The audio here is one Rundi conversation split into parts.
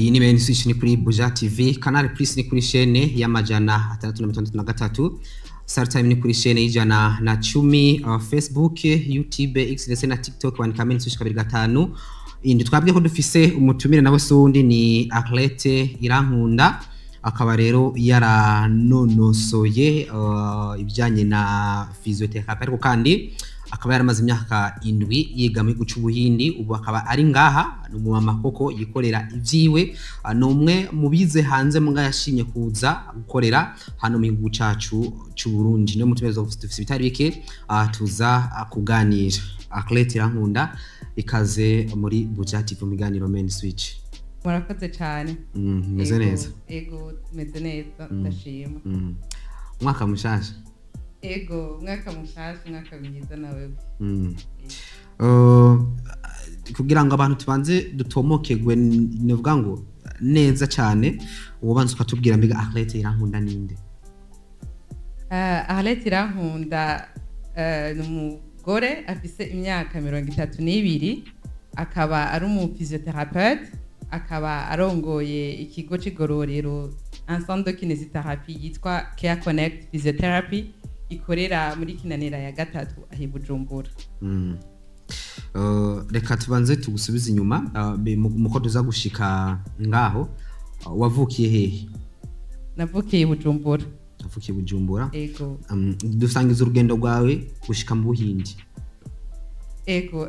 iyi ni bene switch ni kuri Buja TV, Canal Plus ni kuri chaîne y'amajana 663, Star Time ni kuri chaîne y'ijana na 10, Facebook, YouTube, X ndetse na TikTok wandika bene switch 25. Indi twabwiye ko dufise umutumire nawe sundi ni Arlette Irankunda, akaba rero yaranonosoye ibijanye na physiotherapy, ariko kandi akaba yaramaze imyaka 7 yiga mu guca ubuhindi. Ubu akaba ari ngaha no mu mama koko yikorera ivyiwe, numwe mu bize hanze mu yashimye kuza gukorera hano mu gihugu cacu c'u Burundi. No mutumeze dufise bitari bike tuza kuganira. Arlette Irankunda, ikaze muri Buja TV mu biganiro Main Switch. Murakoze cyane. Meze neza. Ego meze neza, ndashima. Mwaka mushasha. Ego mwaka mushasha, mwaka mwiza nawe. Kugira ngo abantu tubanze dutomokegwe novuga ngo neza cyane, ubanze ukatubwira mbega Arlette Irankunda ninde? Arlette Irankunda ni umugore afise imyaka 32, akaba ari umu physiothérapeute, akaba arongoye ikigo c'igororero un centre de kinésithérapie yitwa Care Connect Physiotherapy, ikorera muri Kinanira ya gatatu ahi Bujumbura. Reka tubanze tugusubiza inyuma, muko tuza gushika ngaho, wavukiye hehe? Navukiye Bujumbura. Navukiye Bujumbura. Ego. Dusangiza urugendo rwawe gushika mu Buhindi. Ego,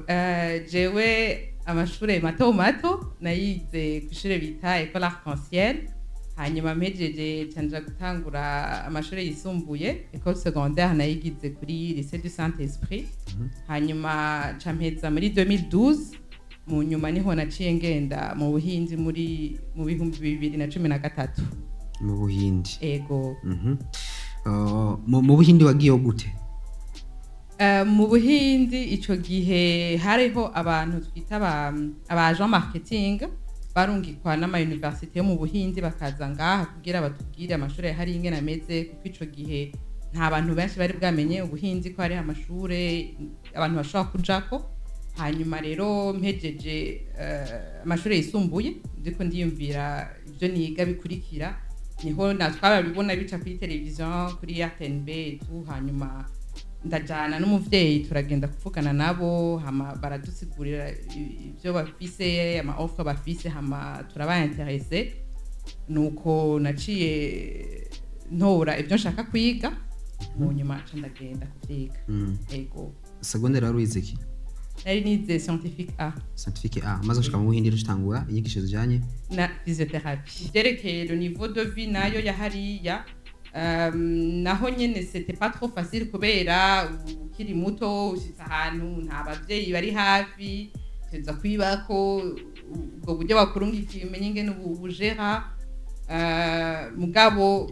jewe amashure mato mato nayize kw'ishure bita École Arc-en-Ciel, hanyuma mpejeje canja gutangura amashure yisumbuye École secondaire nayigize kuri Lycée du Saint-Esprit, hanyuma campeza muri 2012, mu nyuma niho naciye ngenda mu Buhindi mu bihumbi 2013. Mu Buhindi. Ego. Mu Buhindi wagiye gute? Mu Buhindi ico gihe hariho abantu twita aba agent marketing barungikwa n'ama université yo mu Buhindi bakaza ngaha kugira batubwire amashure hari ingene ameze, kuko ico gihe nta bantu benshi bari bwamenye Ubuhindi ko hari amashure abantu bashobora kujako. Hanyuma rero mpejeje amashure yisumbuye ndiko ndiyumvira ivyo niga bikurikira, niho natwabibona bica kuri television kuri RTNB tu, hanyuma ndajana n'umuvyeyi turagenda kuvugana nabo, hama baradusigurira ivyo bafise, ama offer bafise, hama turaba intéressé, nuko naciye ntora ivyo nshaka kwiga, mu nyuma ndagenda kuvyiga. Ego. Secondaire waruize iki? Nari nize scientifique A. Scientifique A. Maze ushika mu Buhindi rushitangura inyigisho zijanye na physiothérapie. Vyerekeye le niveau de vie nayo ya hariya, naho nyene c'était pas trop facile kubera ukiri muto ushitse ahantu nta bavyeyi bari hafi, tuza kwibako ubwo buryo bakurungikiye umenye ingene ubujera, mugabo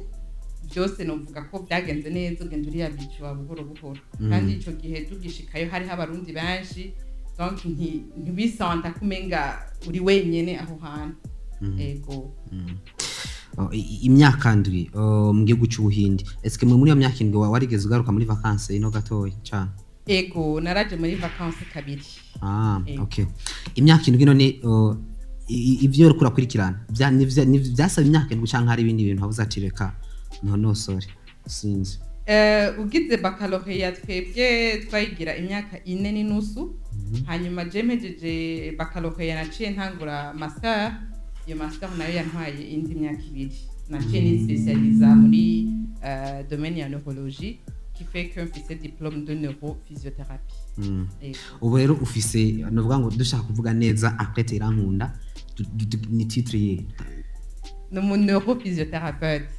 byose novuga ko byagenze neza, ugenda uriyabicuwa buhoro buhoro. Kandi ico gihe tugishikayo hari abarundi benshi, donc ntibisanta kumenga uri wenyene aho hantu. Ego. Imyaka ndwi mu gihugu c'Ubuhindi, eske muri iyo myaka indwi warigeze ugaruka muri vacances ino gatoya cyane? Ego, naraje muri vacances kabiri. Okay. Imyaka indwi none ivyo uriko urakurikirana vyasaba imyaka indwi canke hari ibindi bintu habuze ati reka ntonosore sinzi? Ugize baccalauréat twebwe twayigira imyaka 4.5, hanyuma je mpejeje baccalauréat naciye ntangura master. Iyo master nayo yantwaye indi myaka 2. Naciye ni spécialisa muri domaine ya neurologie, qui fait que mfise diplôme de neurophysiothérapie. Ubu rero ufise novuga ngo dushaka kuvuga neza Arlette Irankunda ni titre ye? No mu neurophysiothérapeute.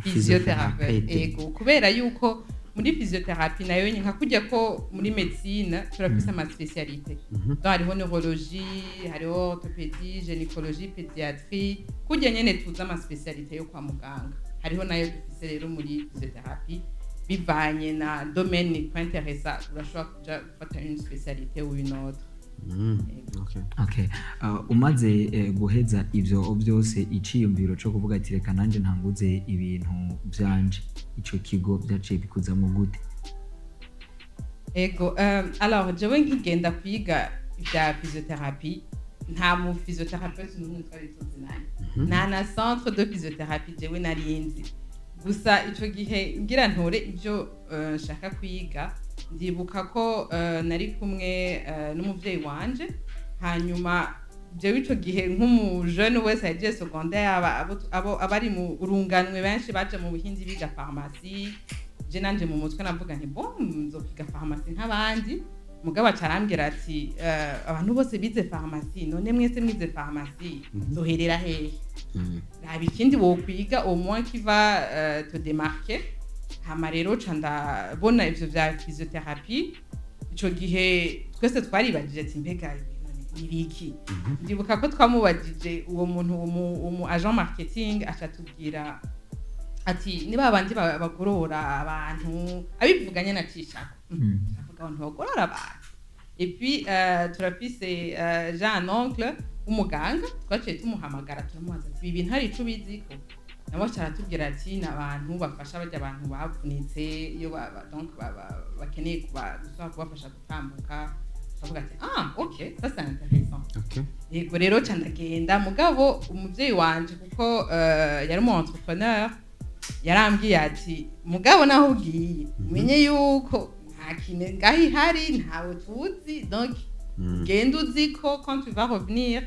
Physiothérapeute. Ego, kubera yuko muri physiothérapie nayo nka kujya ko muri médecine turafise ama spécialité. Donc hariho neurologie, hariho orthopédie, gynécologie, pédiatrie, kujya nyene tuza ama spécialité yo kwa muganga. Hariho nayo dufise rero muri physiothérapie, bivanye na domaine kwinteressa urashobora kuja gufata une spécialité ou une autre. Okay. Umaze guheza ivyo byose iciyumviro cyo kuvuga ati reka nanje ntanguze ibintu byanje, ico kigo byaciye bikuza mu gute? Ego, alors jewe ngigenda kwiga ibya physiothérapie nta mu physiothérapeute n'umwe twari tuzinanye nta na centre de physiothérapie jewe narinzi gusa ico gihe ngira ntore ibyo nshaka kwiga ndibuka ko nari kumwe n'umuvyeyi wanje hanyuma jewe ico gihe nk'umujene wese yagiye secondaire abari mu urunganwe benshi baje mu buhindi biga pharmacie je nanje mu mutwe navuga nti bon nzokiga pharmacie nk'abandi mugabo acarambwira ati abantu bose bize pharmacie none mwese mwize pharmacie zoherera hehe naba ikindi wokwiga au moins qui va te démarquer hama rero ca ndabona ivyo vya physiothérapie ico gihe twese twaribagije ati mbega ibiki ndibuka ko twamubajije uwo muntu umu agent marketing acatubwira ati niba abandi bagorora abantu abivuganye na cishako avuga abantu bagorora abantu et puis turafise Jean oncle umuganga twaciye tumuhamagara turamubaza ati ibi bintu hari ico biziko nabo caratubwira ati n'abantu bafasha bajya abantu bavunitse iyo donc bakeneye kubafasha gutambuka avuga ati ok ça c'est intéressant yego rero candagenda mugabo umuvyeyi wanje kuko yari mu entrepreneur yarambwiye ati mugabo naho ugiye umenye yuko nta kintu ngaho ihari ntawe tuzi donc genda uziko quand tu vas revenir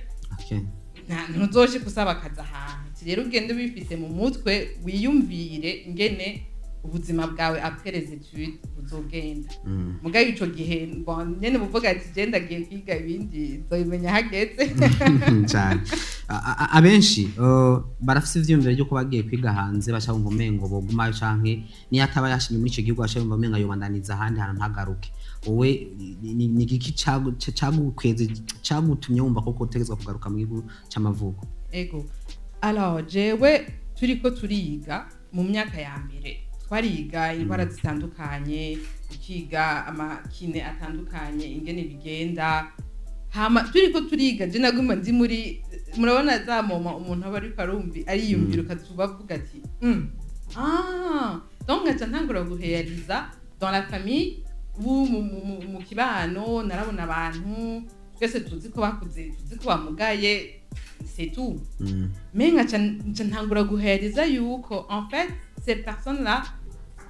ntuzoje kusaba akazi ahantu rero ugende ubifise mu mutwe wiyumvire ingene ubuzima bwawe après les études buzogenda mugabo ico gihe nyene buvuga ati je ndagiye kwiga ibindi nzobimenya hageze cyane abenshi barafise ivyumviro byo kuba bagiye kwiga hanze baca bumva umengo bogumayo canke niyo ataba yashimye muri ico gihugu baca bumva umengo yobandaniza ahandi hantu ntagaruke wowe ni igiki cagukweze cagutumye wumva koko utegezwa kugaruka mu gihugu c'amavuko ego alors jewe turiko turiga mu myaka ya mbere twariga indwara zitandukanye ukiga amakine atandukanye ingene bigenda hama turiko turiga je naguma ndi muri murabona za moma umuntu aba ariko ariyumvira ukazubavuga ati donc ngaca ntangura guheyariza dans la famille mu kibano narabona abantu twese tuzi ko bakuze tuzi ko bamugaye c'est tout mais ngaca ntangura guheyariza yuko en fait ces personnes là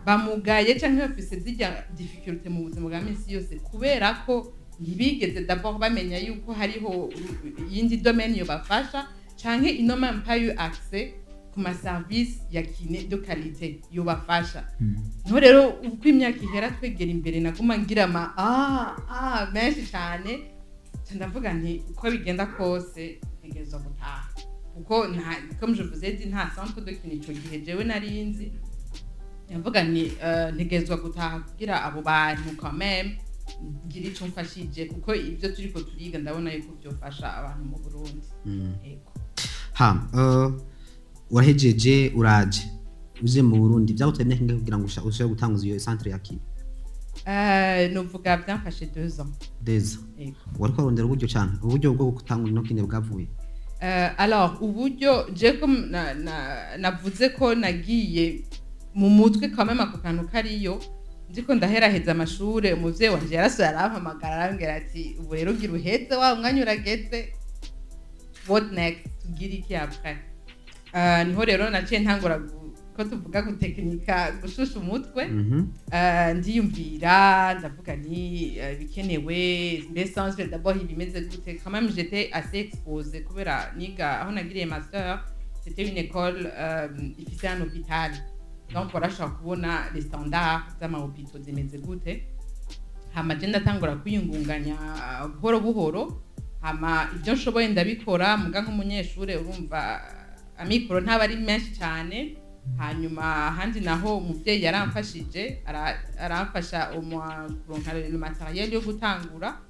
bamugaye canke bafise zirya difficulté mu buzima bwa minsi yose kubera ko ntibigeze d'abord bamenya yuko hariho yindi domaine yo bafasha canke ils n'ont même pas eu accès ku ma service ya kiné de qualité yo bafasha no rero uko imyaka ihera twegera imbere naguma ngira menshi cyane ndavuga nti uko bigenda kose ntegerezwa gutaha kuko comme je vous ai dit nta centre de kiné ico gihe jewe narinzi ndavuga nti ntegerezwa gutaha kugira abo bantu quand même ngira ico mfashije kuko ibyo turiko turiga ndabona yuko byofasha abantu mu Burundi yego wahejeje uraje uje mu Burundi byaguteye imyaka ingahe kugira ngo ushobore gutanguza iyo centre ya kiné novuga byamfashe 2 ans yego wariko arondera uburyo cyane uburyo bwo gutangura no kiné bwavuye alors uburyo je comme navuze ko nagiye mu mutwe quand même ako kantu kariyo ndiko ndaheraheza amashure umuvyeyi wanje yarasuye arampamagara arambwira ati ubu rero ugira uheze wa mwanya urageze what next tugira iki après niho rero naciye ntangura ko tuvuga gutekinika gushusha umutwe ndiyumvira ndavuga nti bikenewe mbese d'abord ibimeze gute quand même j'étais assez exposée kubera niga aho nagiriye master c'était une école ifise un hôpital donc warashobora kubona les standards z'amahopito zimeze gute hama je ndatangura kwiyungunganya buhoro buhoro hama ibyo nshoboye ndabikora muga nk'umunyeshure urumva amikoro ntaba ari menshi cyane hanyuma handi naho umuvyeyi yaramfashije aramfasha kuronka le matériel yo gutangura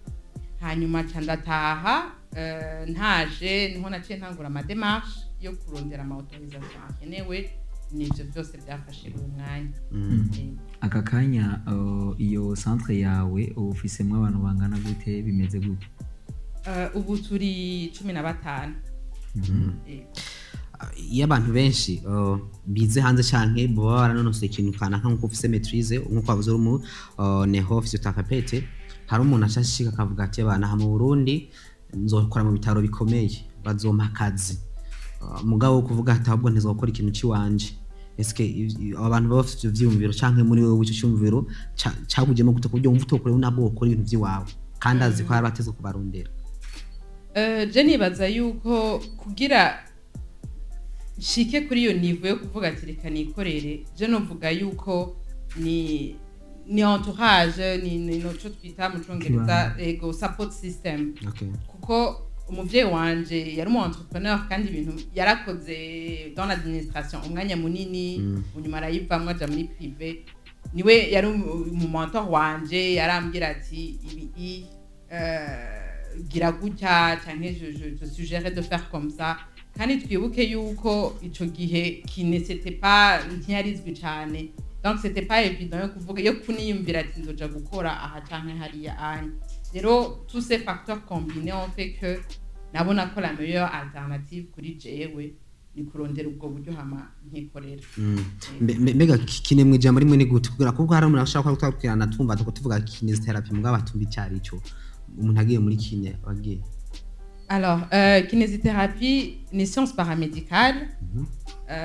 hanyuma candataha ntaje niho naciye ntangura ama démarche yo kurondera ama autorisation akenewe nivyo byose byafashe uwo mwanya aka kanya iyo centre yawe ufisemwe abantu bangana gute bimeze gute ubu turi 15 iyo abantu benshi bize hanze canke baba baranonose ikintu kanaka nkuko ufise maîtrise nkuko avuze mu neho physiothérapeute hari umuntu ashashika akavuga ati abana ha mu Burundi nzokora mu bitaro bikomeye bazompa akazi. Mugabo kuvuga ati ahubwo ntizokora ikintu ciwanje, eske abantu baba bafite ivyumviro canke muri wewe ico cyumviro cagujemo gute kuburyo wumva utokore nabwo ukora ibintu vyiwawe kandi azi ko hari bateze kubarondera? Je nibaza yuko kugira shike kuri iyo niveau yo kuvuga ati reka nikorere, je novuga yuko ni entourage, ni noco twita mu Congereza ego support system. Okay. Kuko umuvyeyi wanje yari umu entrepreneur kandi ibintu yarakoze dans l'administration umwanya munini, unyuma arayivamwo aja muri privé. Niwe yari mu mentor wanje, yarambwira ati ibi gira gutya canke je suggérais de faire comme ça. Kandi twibuke yuko ico gihe kine c'était pas ntiyarizwi cane, donc c'était pas évident yo kuvuga yo kuniyumvira ati nzoja gukora aha canke hariya anye. Rero tous ces facteurs combinés ont fait que nabona ko la meilleure alternative kuri jewe ni kurondera ubwo buryo hama nkikorera. Mbega kine mu ijambo rimwe ni gute kugira kuko hari umuntu ashaka kutwakirana twumva tuvuga kinesiotherapy mugabo batumva icyari cyo umuntu agiye muri kine wagiye? Alors, kinésithérapie ni science paramédicale.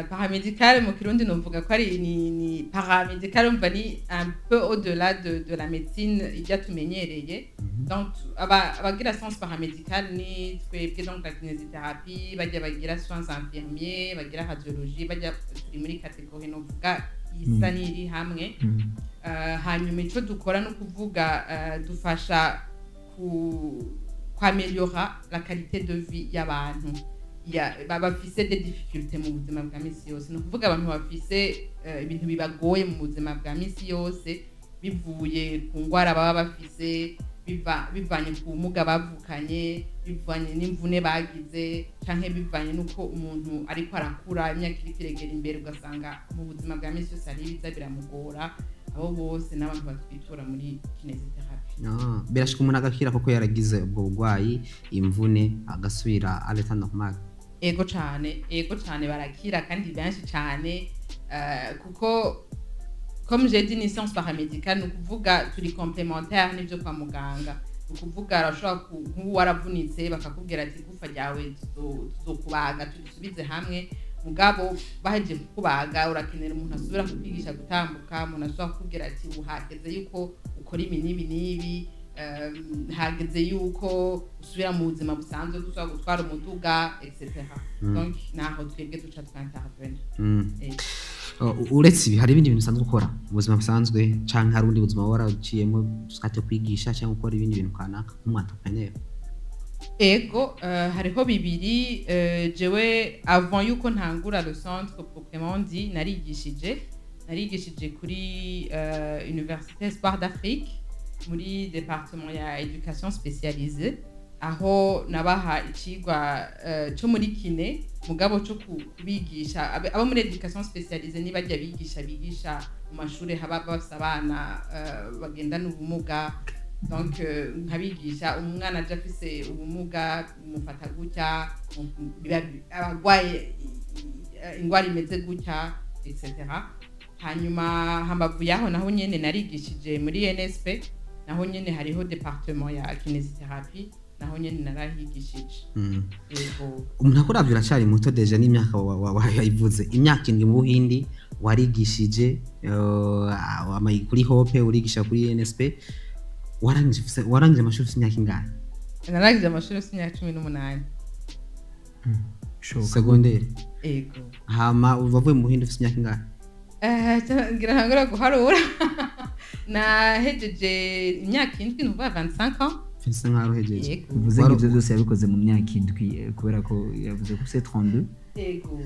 Paramédicale, mon kirundi novuga ko ari ni paramédicale, umva ni un peu au-delà de la médecine ibya tumenyereye. Donc abagira science paramédicale ni twebwe donc la kinésithérapie, bajya bagira soins infirmiers, bagira radiologie, bajya turi muri catégorie novuga isa n'iri hamwe. Hanyuma ico dukora no kuvuga dufasha améliorer la qualité de vie y'abantu bafise des difficultés mu buzima bwa misi yose. No kuvuga abantu bafise ibintu bibagoye mu buzima bwa misi yose bivuye ku ngwara baba bafise, bivanye ku bumuga bavukanye, bivanye n'imvune bagize, canke bivanye nuko umuntu ariko arakura imyaka iri kiregera imbere ugasanga mu buzima bwa misi yose ari biza biramugora. Abo bose n'abantu batwitura muri kinésithérapie. Birashika umuntu agakira koko yaragize ubwo burwayi imvune agasubira à l'état normal? Ego cane barakira kandi benshi cane, kuko comme j'ai dit ni science paramédicale, ni kuvuga turi complémentaire n'ivyo kwa muganga. Ni kuvuga arashobora nk'ubu waravunitse bakakubwira ati gufa ryawe tuzokubaga tudusubize hamwe, mugabo baheje kukubaga urakenera umuntu asubira kukwigisha gutambuka, umuntu ashobora kukubwira ati uhageze yuko ukora ibi n'ibi, hageze yuko usubira mu buzima busanzwe gushobora gutwara umuduga etc. Donc naho twebwe duca twintervenir. Uretse ibi hari ibindi bintu usanzwe ukora mu buzima busanzwe canke hari ubundi buzima waraciyemo usate kwigisha cyangwa ukora ibindi bintu kanaka nk'umwatopreneur? Ego hariho bibiri. Jewe avant yuko ntangura le centre proprement dit narigishije kuri Université Espoir d'Afrique muri département ya éducation spécialisée, aho nabaha icigwa cyo muri kine mugabo cyo kubigisha abo muri éducation spécialisée ni bajya bigisha mu mashuri haba bafite abana bagendana ubumuga. Donc nkabigisha umwana aje afise ubumuga mufata gutya, abagwaye ingwara imeze gutya etc. Hanyuma hambavu yaho naho nyene narigishije muri NSP, naho nyene hariho département ya kinésithérapie, naho nyene narahigishije. Umuntu akoravyo uracari muto deja n'imyaka wayivuze imyaka indi mu Buhindi warigishije kuri Hope urigisha kuri NSP. Warangije amashuri y'imyaka ingahe? Narangije amashuri y'imyaka 18. Secondaire? Ego. Hama uvavuye mu Buhindi ufite imyaka ingahe? Ngira ntangura guharura. Nahejeje imyaka 7 nuva 25 ans. Finse nk'aho uhejeje. Uvuze ngo ibyo byose yabikoze mu myaka 7 kubera ko yavuze ko c'est 32. Ego.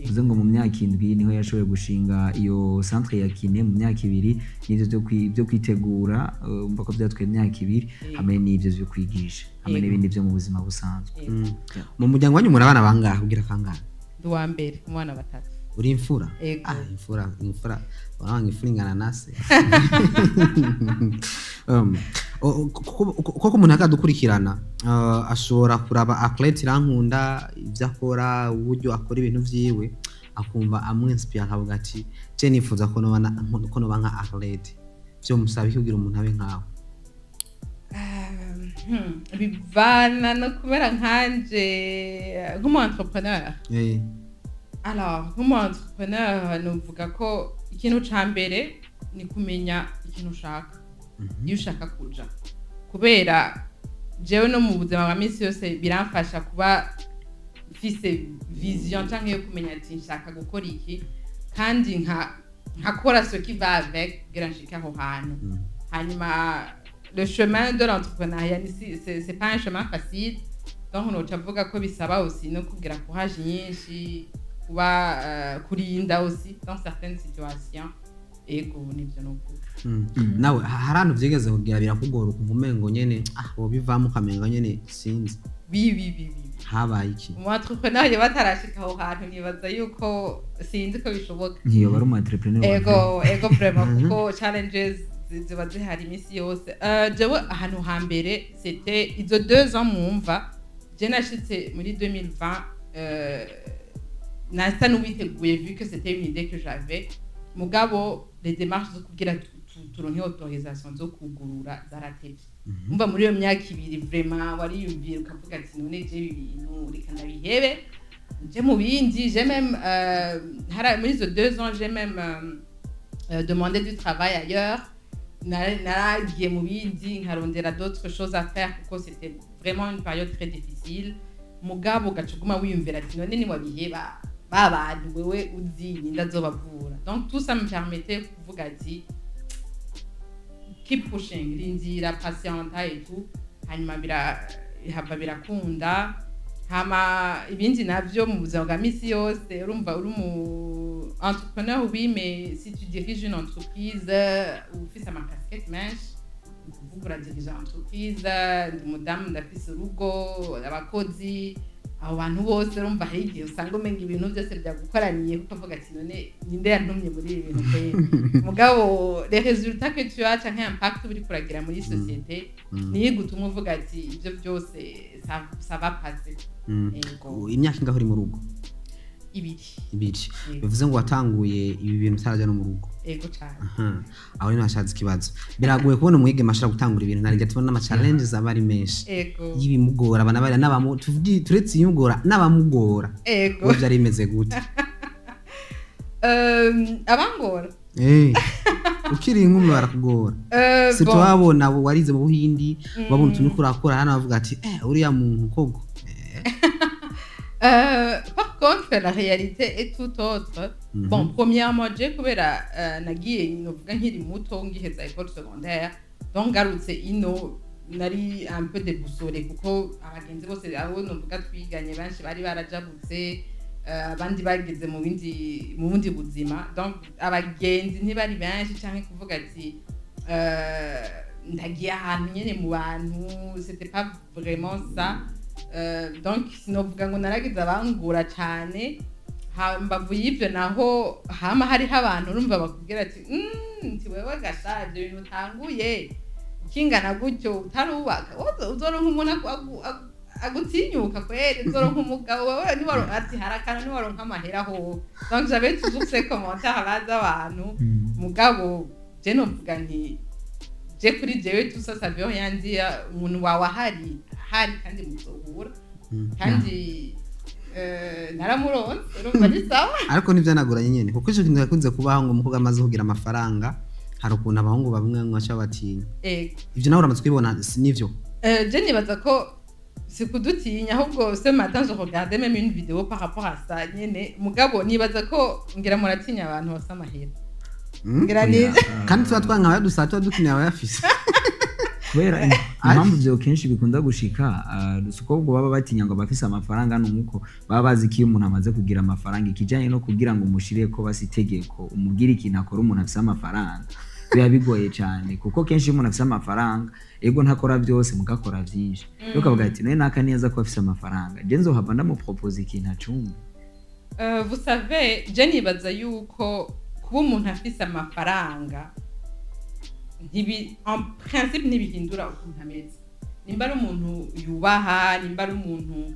Uvuze ngo mu myaka 7 niho yashoboye gushinga iyo centre ya kine, mu myaka 2 n'ivyo byo kwitegura umva ko byatwaye imyaka 2 hamwe n'ivyo byo kwigisha hamwe n'ibindi byo mu buzima busanzwe. Mu muryango wanyu muri abana bangahe ugira kangahe? Duwa mbere mu bana 3. Uri imfura? Imfura wananga imfura ingana nase. Koko umuntu akadukurikirana ashobora kuraba athlete irankunda ivyo akora, uburyo akora ibintu vyiwe akumva amwinspire akavuga ati je nifuza ko noba nka athlete. Vyo musabe kugira umuntu abe nkawe? bivana no kubera nkanje nk'umu entrepreneur. Alors nk'umu entrepreneur nuvuga ko ikintu ca mbere ni kumenya ikintu ushaka iyo ushaka kuja, kubera jewe no mu buzima bwa minsi yose biramfasha kuba mfise vision canke yo kumenya ati nshaka gukora iki kandi nkakora ce qui va avec kugira nshike aho hantu. Hanyuma le chemin de l'entrepreneuriat c'est pas un chemin facile, donc nocavuga ko bisaba aussi no kugira courage nyinshi, kuba kurinda aussi dans certaines situations. Ego nivyo nukuvuga. Nawe harantu vyigeze kugira birakugora ukumva umengo nyene bivamo ukamenga nyene sinzi. Oui. Habaye iki? Umu entrepreneur batarashika aho hantu nibaza yuko sinzi ko bishoboka. Nkiyo bari umu entrepreneur. Ego vraiment kuko challenges ziba zihari imisi yose. Jewe ahantu hambere c'était izo 2 ans mwumva je nashitse muri 2020 nasa n'ubiteguye vu que c'était une idée que j'avais. Mugabo les démarches zo kugira turonke autorisation zo kugurura zaratevye. Umva muri iyo myaka ibiri vraiment wariyumviye ukavuga ati none je ibintu reka ndabihebe je mu bindi, j'ai même muri izo 2 ans j'ai même demandé du travail ailleurs. Naragiye mu bindi nkarondera d'autres choses à faire kuko c'était vraiment une période très difficile. Mugabo gacuguma wiyumvira ati none ni wabiheba babandi wewe uzi ninda zobavura. Donc tout ça me permettait kuvuga ati keep pushing, rindira patienta et tout, hanyuma birakunda. Hama ibindi navyo mu buzima bwa misi yose urumva uri mu entrepreneur, oui, mais si tu diriges une entreprise ufise ama casquette menshi, ukuvuga uradirige entreprise, ndi umudamu ndafise urugo, abakozi, abo bantu bose urumva hari igihe usanga umenga ibintu byose byagukoraniye ukavuga ati none ninde yantumye muri ibi bintu kweli. Mugabo les résultats que tu as canke impact uri kuragira muri société niyo gutuma uvuga ati ibyo byose ça va passer. Imyaka ingaho uri mu rugo? Ibiri. Bivuze ngo watanguye ibi bintu utaraja no mu rugo? Ego cyane. Aho ni nashatse ikibazo. Biragoye kubona umwige mashara gutangura ibintu narinjye tubona ama challenges abari menshi. Ego. Yibimugora abana bari turetse yimugora n'abamugora. Ego. Ubu byari bimeze gute? Abangora. Ukiri inkumi barakugora. Se twabona warize mu Buhindi, babona utuntu kurakora hano bavuga ati uriya muntu kogo. Par contre, la réalité est tout autre. Bon, premièrement, je kubera nagiye novuga nkiri muto ngiheza école secondaire, donc garutse ino nari un peu déboussolé kuko abagenzi bose aho novuga twiganye benshi bari barajabutse, abandi bageze mu bundi buzima, donc abagenzi ntibari benshi canke kuvuga ati ndagiye ahantu nyene mu bantu, c'était pas vraiment ça. Donc sinovuga ngo naragize abangura cyane. Mbavu y'ibyo naho hama hariho abantu urumva bakubwira ati nti wewe gasha ibyo bintu utanguye kingana gutyo utarubaka uzoronka umuntu agutinyuka kweri, uzoronka umugabo wewe niwaronka ati harakana niwaronka amahera ho. Donc j'avais toujours ces commentaires baza abantu, mugabo je novuga nti je kuri jewe tout ça veut rien dire. Umuntu wawe hari kandi muzohura kandi naramuronse urumva ni sawa. Ariko nivyanaguranye nyene kuko ico kintu yakunze kubaho ngo umukobwa amaze kugira amafaranga hari ukuntu abahungu bamwe mwacha batinya. Ivyo nawe uramaze kubibona nivyo? Je nibaza ko si kudutinya ahubwo ce matin je regardais même une vidéo par rapport à ça nyene, mugabo nibaza ko ngira muratinya abantu basa amahera. Ngira ni kandi tuba twanka dusatwa dukinira abayafise. Kubera impamvu byo kenshi bikunda gushika uko baba batinya ngo bafise amafaranga nuko baba bazi ko iyo umuntu amaze kugira amafaranga ikijanye no kugira ngo umushire ko basi itegeko umugira ikintu akora umuntu afise amafaranga biba bigoye cyane kuko kenshi umuntu afise amafaranga ego ntakora byose mugakora byinshi. Yo kavuga ati none naka neza ko afise amafaranga je nzohava ndamupropose ikintu acumbi. Vous savez je nibaza yuko kuba umuntu afise amafaranga en principe ntibihindura ukuntu ameze. Nimba ari umuntu yubaha, nimba ari umuntu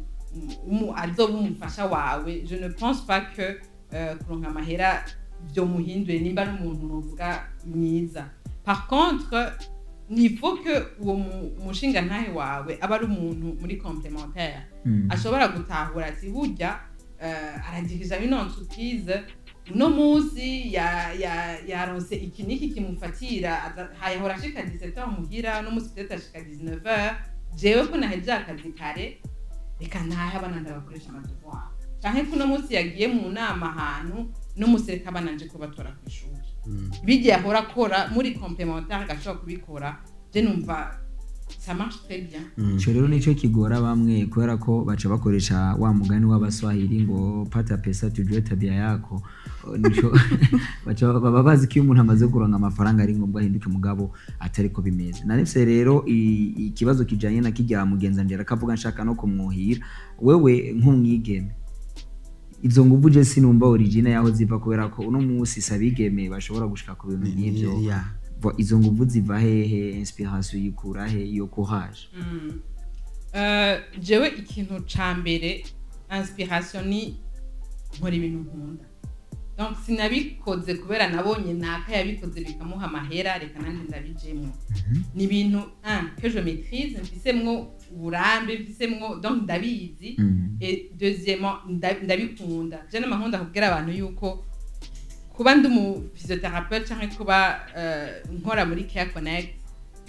azoba umufasha wawe, je ne pense pas que kuronka amahera byo muhindure nimba ari umuntu novuga mwiza. Par contre ni faut que uwo mushinga ntahe wawe aba ari umuntu muri complémentaire ashobora gutahura ati burya aradirija une entreprise uno munsi yaronse iki niki kimufatira hayahora ashika 17h muhira no munsi peut-être ashika 19h jewe ko naheje akazi kare reka ntahe abana ndabakoresha amadevoir canke ko uno munsi yagiye mu nama ahantu no munsi reka abana nje kubatora ku ishuri bigiye ahora akora muri complémentaire gashobora kubikora je numva ça marche très bien. Cyo rero nico kigora bamwe kubera ko baca bakoresha wa mugani w'abaswahili ngo pata pesa tujue tabia yako nico baca baba bazi ko umuntu amaze kuronka amafaranga ari ngombwa hinduke mugabo atari ko bimeze. Naretse rero ikibazo kijanye na kijya mugenza ndera kavuga nshaka no kumwuhira wewe nk'umwigeme izo nguvu je sinumva origine yaho ziva kubera ko uno munsi sabigeme bashobora gushika ku bintu nk'ivyo izo nguvu ziva hehe inspiration yikura he yo courage jewe ikintu ca mbere inspiration ni nkora ibintu nkunda donc sinabikoze kubera nabonye naka yabikoze bikamuha amahera reka nandi ndabijemwo ni ibintu que je maîtrise mfisemwo uburambe mfisemwo donc ndabizi et deuxièmement ndabikunda je n'amahunda kubwira abantu yuko kuba ndi mu physiothérapeute cyangwa kuba nkora muri Care Connect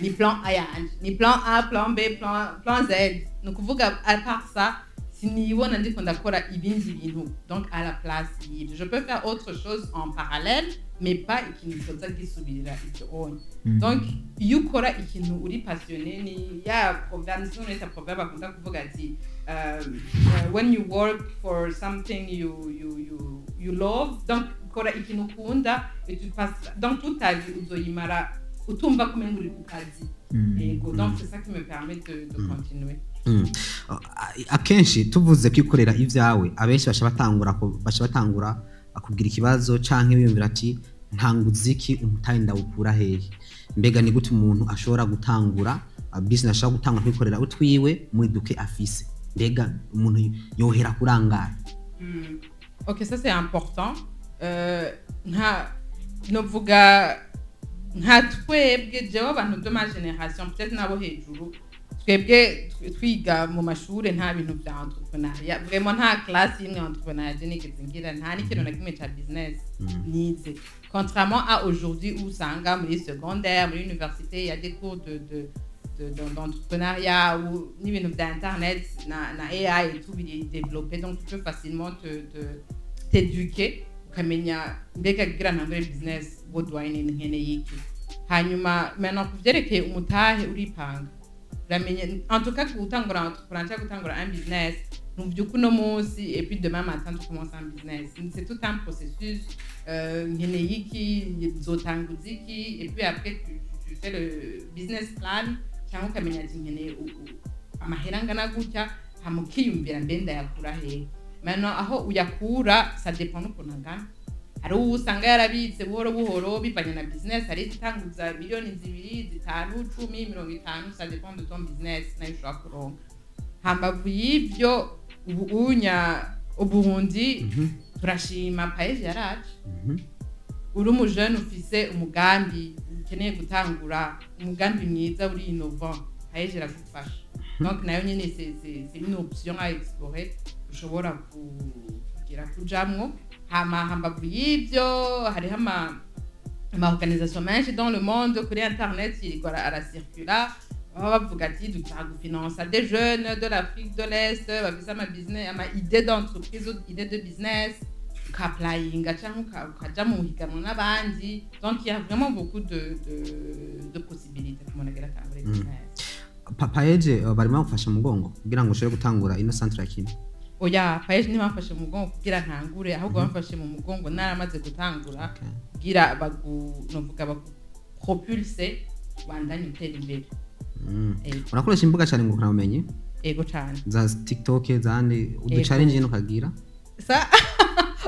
ni plan A yanje ni plan A plan B plan Z no kuvuga à part ça sinibona ndiko ndakora ibindi bintu donc à la place je peux faire autre chose en parallèle mais pas ikintu cyoza gisubirira icyo onye donc iyo ukora ikintu uri passionné ni ya proverbe nita proverbe bakunda kuvuga ati when you work for something you love donc kora ikintu ukunda et tu passes donc toute ta vie uzoyimara utumva kumenga uri ku kazi yego donc c'est ça qui me permet de continuer. Akenshi tuvuze kwikorera ivyawe abenshi basha batangura akubwira ikibazo canke biyumvira ati ntanguziki umutaye ndawukura hehe mbega ni gute umuntu ashobora gutangura business ashobora gutangura kwikorera utwiwe muri duke afise mbega umuntu yohera kurangara. OK, ça c'est important. Novuga nka twebwe jewe abantu de ma génération peut-être nabo hejuru twebwe twiga mu mashure nta bintu bya entrepreneuriat vraiment nta classe imwe entrepreneuriat nigeze ngira nta n'ikintu na kimwe ca business nize contrairement à aujourd'hui où usanga muri secondaire muri université il y a des cours d'entrepreneuriat ou n'ibintu bya internet na AI et tout biri développé donc tu peux facilement t'éduquer ukamenya mbega kugira ntangure business bodwine nkene yiki hanyuma maintenant kuvyerekeye umutahe uripanga uramenye en tout cas gutangura entrepreneur gutangura un business nuvyuko no munsi et puis demain matin tu commences un business c'est tout un processus nkene yiki zotanguziki et puis après tu fais le business plan cyangwa ukamenya ati nkene amahera ngana gutya hamukiyumvira mbenda yakura he. Maintenant aho uyakura ça dépend ukuntu angana hari usanga yarabitse buhoro buhoro bivanye na business hari itanguza miliyoni 2 5 10 50 ça dépend de ton business nayo ushobora kuronka hambavu y'ivyo uburundi turashima paeje yaraje uri umujene ufise umugambi ukeneye gutangura umugambi mwiza uri innovant paeje iragufasha donc nayo nyene c'est une option à explorer ushobora kugira kujamwo hambavu y'ivyo hariho ama organisation menshi dans le monde kuri internet iriko aracircula baba bavuga ati dushaka gufinansa des jeunes de l'Afrique de l'Est bafise ama business ama idée d'entreprise ou idée de business ukaplayinga cyangwa ukaja mu higanwa n'abandi donc il y a vraiment beaucoup de possibilités pour monagera tangure business. Paeje barimo gufasha mugongo kugira ngo ushobore gutangura ino centre yakini. Oya paeje ntibamfashe mu mugongo kugira ntangure ahubwo bamfashe mu mugongo naramaze gutangura kugira novuga propulse bandanye utera imbere. Urakoresha imbuga cyane ngo umenye? Ego cyane. Za TikTok zandi udu challenge nukagira?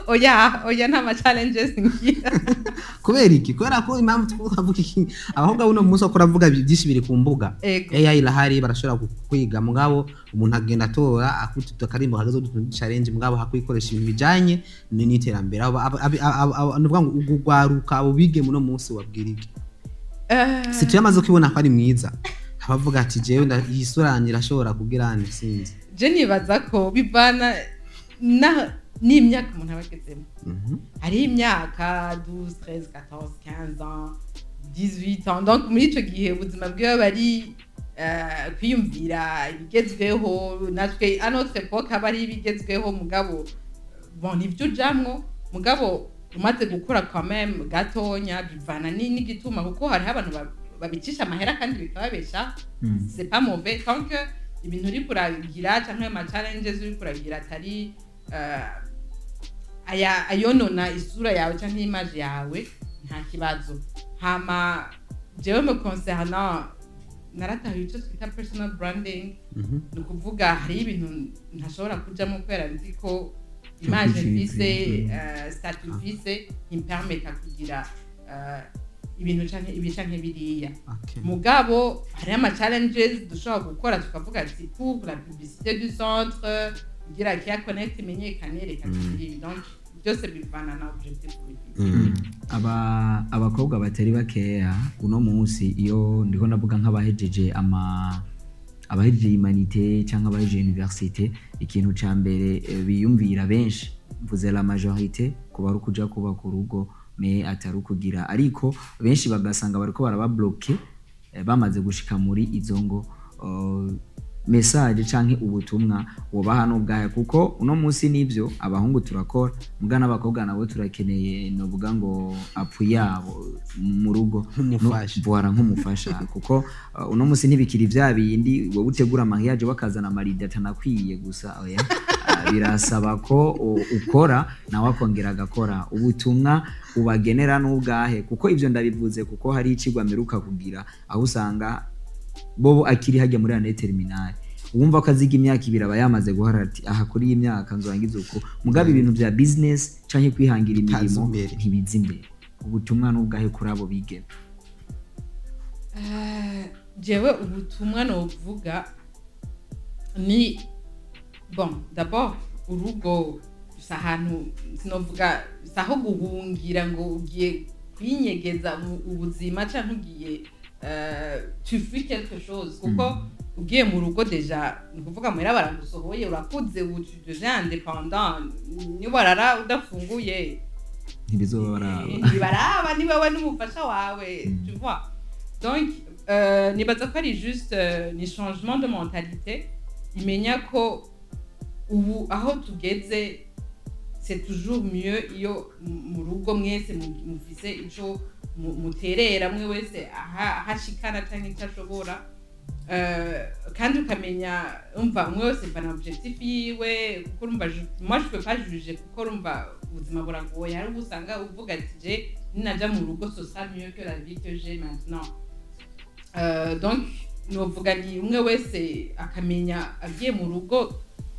Oya nta challenges ngira. Kubera iki? Kubera ko impamvu twavuga iki abahobwa buno munsi akora avuga byinshi biri ku mbuga. AI irahari barashobora kwiga mugabo umuntu agenda atora akututa karimbo hagazo du challenge mugabo hakwikoresha ibintu bijanye n'iterambere. Nuvuga ngo ugugwaruka ubige muno munsi wabwirike. si tuyamaze kubibona ko ari mwiza abavuga ati jewe iyi sura yanjye irashobora kugira sinzi je nibaza ko bivana n'imyaka umuntu aba agezemo hari imyaka 12 13 14 15 ans 18 ans donc muri ico gihe ubuzima bwiwe bari kwiyumvira ibigezweho natwe à notre époque aba ari ibigezweho mugabo bon nivyo ujamwo mugabo umaze gukura quand même gatonya bivana n'igituma kuko hari abantu babicisha amahera kandi bikababesha c'est pas mauvais tant que ibintu uri kuragira canke ama challenges uri kuragira atari ayonona isura yawe canke image yawe nta kibazo hama jewe me concernant naratahuye icyo twita personal branding ni ukuvuga hari ibintu ntashobora kujamo kubera nzi ko image mfise statut mfise impermeta kugira ibintu canke biriya mugabo hari ama challenges dushobora gukora tukavuga ati pour la publicité du centre kugira kiya connect imenyekane reka tugire donc byose bivana na objectif abakobwa batari bakeya uno munsi iyo ndiko ndavuga nk'abahejeje abahejeje humanité cyangwa abahejeje université ikintu ca mbere biyumvira benshi mvuze la majorité kuba ari kuja kuba ku rugo me atari kugira ariko benshi bagasanga bariko barababloke bamaze gushika muri izo ngo message canke ubutumwa wobaha n'ubwahe kuko uno munsi nivyo abahungu turakora muga n'abakobwa nabo turakeneye no buga ngo apu yabo mu rugo nk'umufasha kuko uno munsi ntibikiri vya bindi wowe utegura mariage bakazana maride atanakwiye gusa oya birasaba ko ukora nawe akongera agakora ubutumwa ubagenera n'ubwahe kuko ivyo ndabivuze kuko hari icigwa meruka kugira aho usanga bobo akiri hajya muri ane terminal wumva ko aziga imyaka ibiri aba yamaze guharara ati aha kuri iyi myaka nzorangiza uko mugabe ibintu bya business canke kwihangira imirimo ntibiza imbere ubutumwa n'ubwahe kuri abo bigeme jewe ubutumwa novuga ni bon d'abord urugo sahantu sinovuga saho guhungira ngo ugiye kwinyegeza ubuzima canke ugiye tu fais quelque chose kuko ugiye mu rugo deja nukuvuga muhera baragusohoye urakuze ubu tu deviens indépendant ni warara udafunguye ntibaraba ni wewe n'umufasha wawe tu vois donc nibaza ko ari juste ni changement de mentalité imenya ko ubu aho tugeze c'est toujours mieux iyo mu rugo mwese mufise ico muterera mwe wese ahashikana cyangwa icyo ashobora kandi ukamenya umva umwe wese mva na objectif yiwe kuko urumva moi je peux pas juger kuko urumva ubuzima buragoye hari ubusanga uvuga ati je ninaja mu rugo ce sera mieux que la vie que j'ai maintenant donc novuga ni umwe wese akamenya agiye mu rugo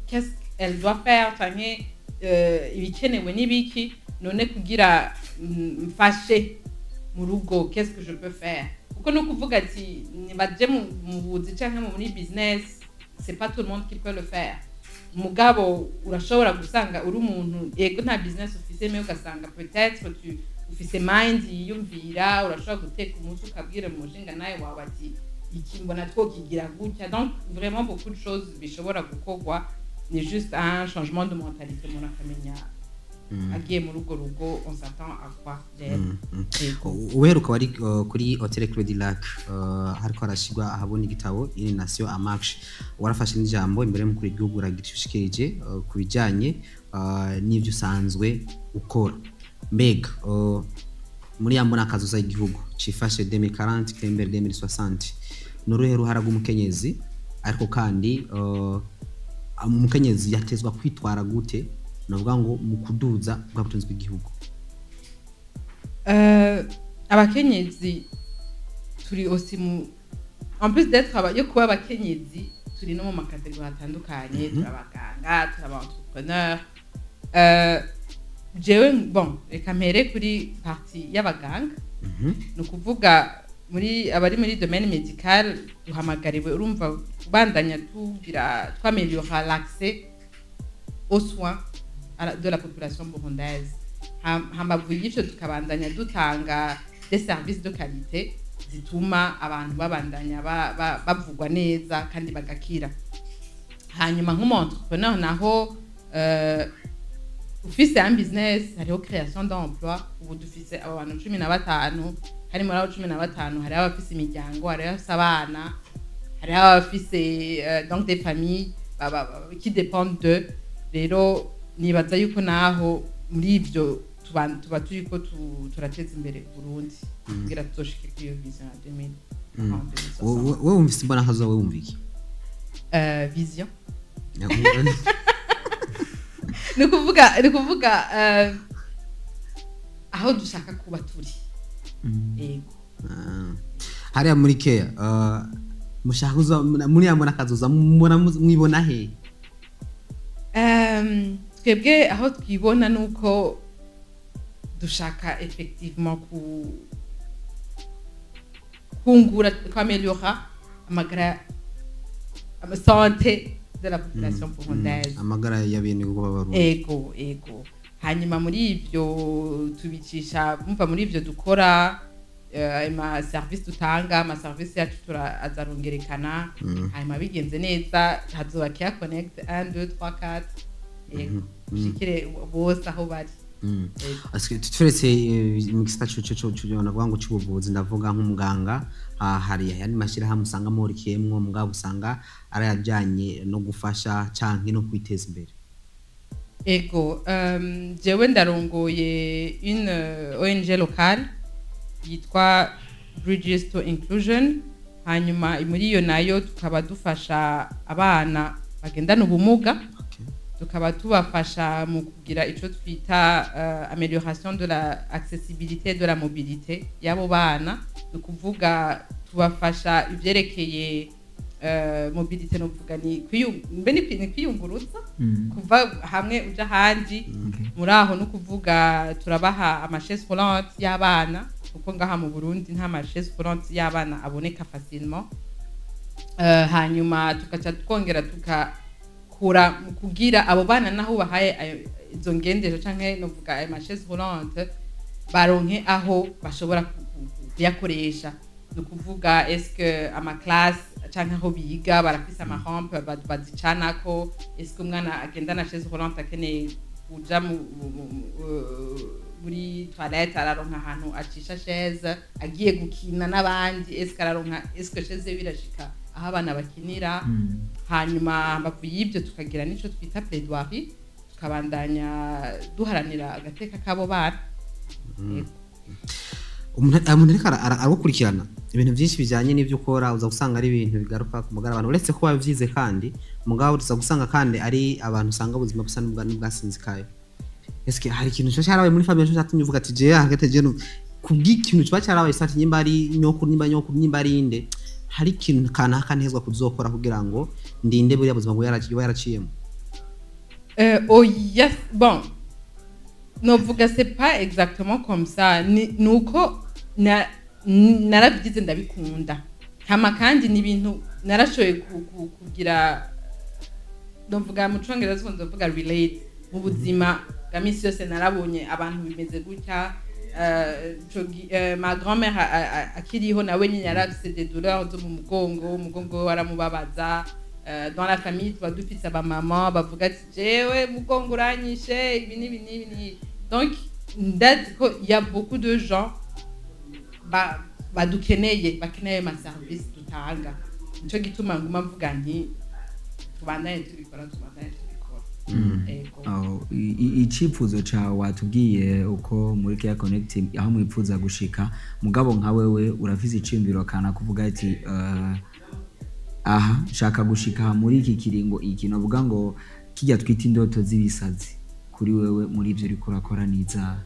qu'est-ce qu'elle doit faire cyangwa ibikenewe n'ibiki none kugira mfashe mu rugo qu'est-ce que je peux faire kuko no kuvuga ati nibaje mu buzi canke muri business c'est pas tout le monde qui peut le faire mugabo urashobora gusanga uri umuntu yego nta business ufise mais ugasanga peut-être tu ufise mind yiyumvira urashobora guteka umunsi ukabwira mu mushinga nawe wawe ati iki mbona twokigira gutya donc vraiment beaucoup de choses bishobora gukorwa ni juste un changement de mentalité umuntu akamenya agiye muri urwo rugo on s'attend à quoi uheruka wari kuri Hotel Club du Lac hariko harashigwa ahabona igitabo ini nation en marche warafashe n'ijambo imbere y'umukuru w'igihugu uragishikirije ku bijanye n'ivyo usanzwe ukora mbega muri yambona akazuza igihugu cifashe 2040 kembere 2060 n'uruhe ruhara rw'umukenyezi ariko kandi umukenyezi yatezwa kwitwara gute navuga ngo mu kuduza bwa butunzi bw'igihugu abakenyezi turi aussi mu en plus d'être yo kuba abakenyezi turi no mu makategori atandukanye turabaganga turaba entrepreneur jewe bon reka mpere kuri partie y'abaganga no kuvuga muri abari muri domaine médical duhamagariwe urumva kubandanya tugira twameliora l'accès aux soins de la population burundaise hambavu y'ivyo tukabandanya dutanga des services de qualité zituma abantu babandanya bavugwa neza kandi bagakira. Hanyuma nk'umu-entrepreneur naho ufise un business hariho création d'emploi. Ubu dufise abantu 15, hari muri abo 15 hari abafise imiryango, hari abafise abana, hari abafise donc des familles qui dépendent d'eux. Rero nibaza yuko naho muri ivyo tuba turiko turateza imbere Burundi kugira tuzoshike kuri iyo vision ya 2030. Wewe wumvise imbona nkazo wewe wumva iki? Vision ni kuvuga aho dushaka kuba turi. Yego. Hariya muri Care mushaka kuza muri yambona kazoza mwibona he? Twebwe aho twibona nuko dushaka effectivement kungura kwameliora amagara santé de la population burundaise, amagara y'abene uko babarundi. Ego hanyuma muri ivyo tubicisha mumva muri ivyo dukora ama service dutanga, ama service yacu azarongerekana. Hanyuma bigenze neza hazoba Care Connect 1 2 3 4 shikire bose aho bari. Aske tutferetse mu gisata cyo navuga cy'ubuvuzi, ndavuga nk'umuganga hari yani mashira hamwe usanga morikiyemwo mugabo usanga arayajanye no gufasha canke no kwiteza imbere. Ego jewe ndarongoye une ONG locale yitwa Bridges to Inclusion. Hanyuma muri iyo nayo tukaba dufasha abana bagendana ubumuga, tukaba tubafasha mu kugira ico twita amélioration de la accessibilité de la mobilité yabo bana. Nukuvuga tubafasha ivyerekeye mobilité, no kuvuga ni kwiyunguruza kuva hamwe uja handi. Muraho no kuvuga turabaha ama chaise roulante y'abana kuko ngaha mu Burundi nta ma chaise roulante y'abana aboneka facilement. Hanyuma tukaca twongera tukakura kugira abo bana naho bahaye izo ngendesho canke no kuvuga ama chaise roulante baronke aho bashobora kuyakoresha. Nukuvuga eske ama class canke aho biga barafise ama rampe bazicanako, eske umwana agendana chaise roulante akeneye kuja muri toilette araronka ahantu acisha chaise, agiye gukina n'abandi eske chaise birashika aho abana bakinira. Hanyuma bavuye ibyo tukagira nico twita plaidoirie, tukabandanya duharanira agateka kabo bana. Umuntu ariko aragukurikirana ibintu byinshi bijanye n'ivyo ukora, uza gusanga ari ibintu bigaruka ku magara abantu, uretse ko bavyize kandi mugabo uza gusanga kandi ari abantu usanga ubuzima busa n'ubwasinzikaye. Eske hari ikintu cyo cyarabaye muri famille cyo cyatumye uvuga ati je hagate je kubw'ikintu cyo cyarabaye sati nyimba ari nyokuru nyimba ari inde, hari ikintu kanaka ntezwa kuzokora kugira ngo ndinde buriya buzima bwo yaraciyemo? Yes, bon, novuga c'est pas exactement comme ça. Nuko narabyize ndabikunda, hama kandi ni ibintu narashoye kugira, novuga mu Congereza ndovuga relate mu buzima bwa misi yose. Narabonye abantu bimeze gutya. Ma grand-mère akiriho nawe nyine yarafise des douleurs zo mu mugongo waramubabaza. Dans la famille tuba dufise abamama bavuga ati jewe mugongo uranyishe ibi n'ibi. Donc ndazi ko y a beaucoup de gens bakeneye ma service dutanga. Nico gituma nguma mvuga nti tubandanye tubikora. Icifuzo cawe watubwiye uko muri Care Connect aho mwipfuza gushika, mugabo nka wewe urafise icimbiro kana kuvuga ati aha shaka gushika muri iki kiringo iki, novuga ngo kijya twita indoto z'ibisazi kuri wewe muri ivyo uriko urakora niza?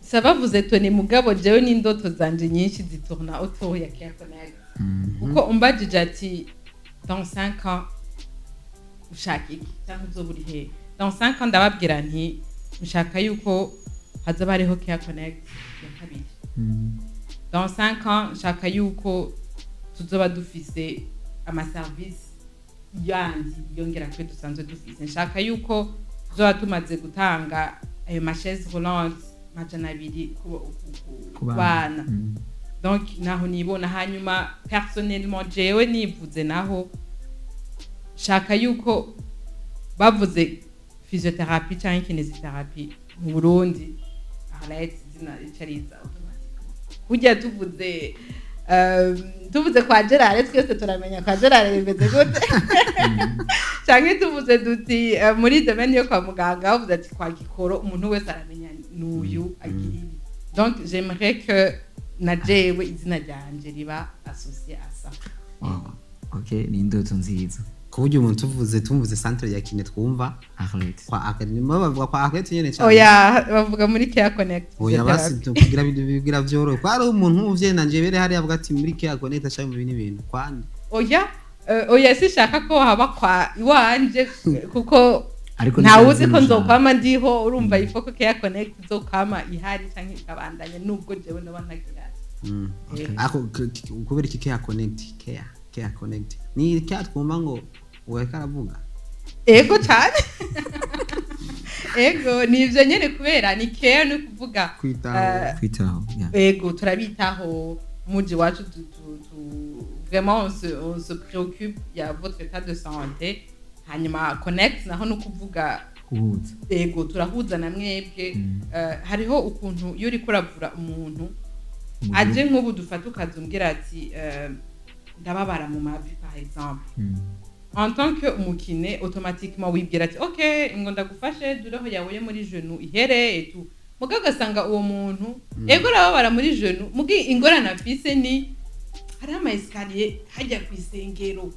Ça va vous étonner mugabo jewe n'indoto zanje nyinshi zitourna autour ya Care Connect. Kuko umbajije ati dans 5 ans ushaka iki cyangwa uzoburi he? Dans 5 ans ndababwira nti ushaka yuko hazoba hariho Care Connect ya kabiri. Dans 5 ans nshaka yuko tuzoba dufise ama service yandi yongera kwe dusanzwe dufise. Nshaka yuko tuzoba tumaze gutanga ayo ma chaise roulante majana abiri Ku bana Mm. donc naho nibona hanyuma personnellement jewe nivuze naho shaka yuko bavuze physiothérapie cyangwa kinésithérapie mu Burundi arahetse izina icariza automatiquement kujya tuvuze kwa Gerard twese turamenya kwa Gerard bimeze gute cyangwa tuvuze duti muri domaine yo kwa muganga bavuze ati kwa Gikoro umuntu wese aramenya n'uyu agira ibi donc j'aimerais que na jewe izina ryanje riba associé à ça. Wow. Okay, ni indoto nziza. ku buryo umuntu tumvuze centre ya kine twumva Arlette. kwa Arlette bavuga kwa Arlette nyene cyane Oya bavuga muri Care Connect. oya basi tukugira bigira byoro kwa ari umuntu uvye nanje bere hari avuga ati muri Care Connect acha mu bintu kwandi Oya sishaka ko haba kwa iwanje kuko Ariko ntawe uzi ko nzokwama ndiho urumva ifoko Care Connect nzokwama ihari canke ikabandanya nubwo jewe ndaba ntagira. ako kubera iki Care Connect Care Connect ni Care twumva ngo weka aravuga Ego cyane. Ego nivyo nyene kubera ni care no kuvuga kwitaho. Ego turabitaho muji wacu vraiment on se préoccupe ya votre état de santé hanyuma connect naho no kuvuga Kuhuza. ego turahuza na mwebwe hariho ukuntu iyo uri kuravura umuntu aje nk'ubu dufata ukazumbwira ati ndababara mu mavi par exemple en tant que umukine automatiquement wibwira ati ok ngo ndagufashe dureho yawe muri genou ihere et tout muga gasanga uwo muntu ego rababara muri genou mugi ingorana afise ni hari ama escalier hajya ku isengero